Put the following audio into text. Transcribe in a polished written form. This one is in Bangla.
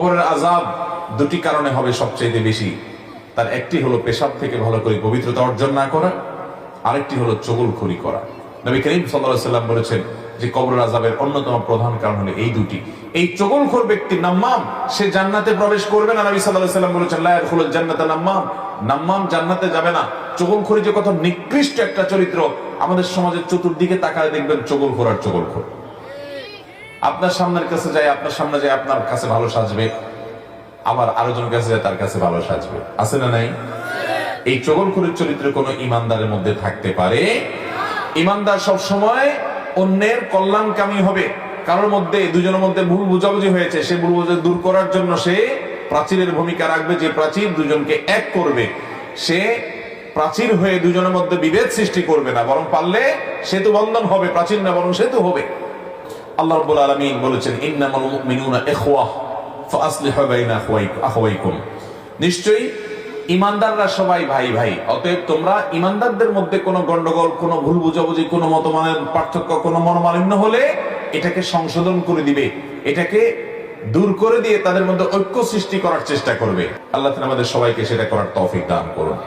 কবরের আযাব দুটি কারণে হবে সবচেয়ে বেশি। তার একটি হলো পেশাব থেকে ভালো করে পবিত্রতা অর্জন না করা, আরেকটি হলো চুগলখড়ি করা। নবী করিম সাল্লাল্লাহু আলাইহি ওয়াসাল্লাম বলেছেন যে কবরের আযাবের অন্যতম প্রধান কারণ হলো এই দুটি। এই চুগলখোর ব্যক্তি নাম্মাম, সে জান্নাতে প্রবেশ করবে না। নবী সাল্লাল্লাহু আলাইহি ওয়াসাল্লাম বলেছেন লা ইয়াদখুলুল জান্নাতা নাম্মাম, নাম্মাম জান্নাতে যাবে না। চুগলখড়ি যে কত নিকৃষ্ট একটা চরিত্র, আমাদের সমাজের চতুর্দিকে তাকায় দেখবেন চুগলখোর আর চুগলখোর। আপনার সামনের কাছে যায়, আপনার সামনে যায় আপনার কাছে ভালো সাজবে, আবার আরেকজন কাছে যায় তার কাছে ভালো সাজবে, আছে না নাই? এই চুগলখোরের চরিত্র কোন ইমানদারের মধ্যে থাকতে পারে? ইমানদার সব সময় অন্যের কল্যাণকামী হবে। কারোর মধ্যে দুজনের মধ্যে ভুল বুঝাবুঝি হয়েছে, সে ভুল বুঝে দূর করার জন্য সে প্রাচীরের ভূমিকা রাখবে, যে প্রাচীর দুজনকে এক করবে। সে প্রাচীর হয়ে দুজনের মধ্যে বিভেদ সৃষ্টি করবে না, বরং পারলে সেতু বন্ধন হবে, প্রাচীর না বরং সেতু হবে। আল্লাহ রাব্বুল আলামিন বলেছেন ইন্নামাল মুমিনুনা ইখওয়াহ ফাআসলিহু বাইনা আখাওয়াইকুম, নিশ্চয়ই ইমানদাররা সবাই ভাই ভাই, অতএব তোমরা ইমানদারদের মধ্যে কোনো গন্ডগোল, কোনো ভুল বুঝাবুঝি, কোনো মতমানের পার্থক্য, কোনো মনোমালিন্য হলে এটাকে সংশোধন করে দিবে, এটাকে দূর করে দিয়ে তাদের মধ্যে ঐক্য সৃষ্টি করার চেষ্টা করবে। আল্লাহ তাআলা আমাদের সবাইকে সেটা করার তৌফিক দান করুন।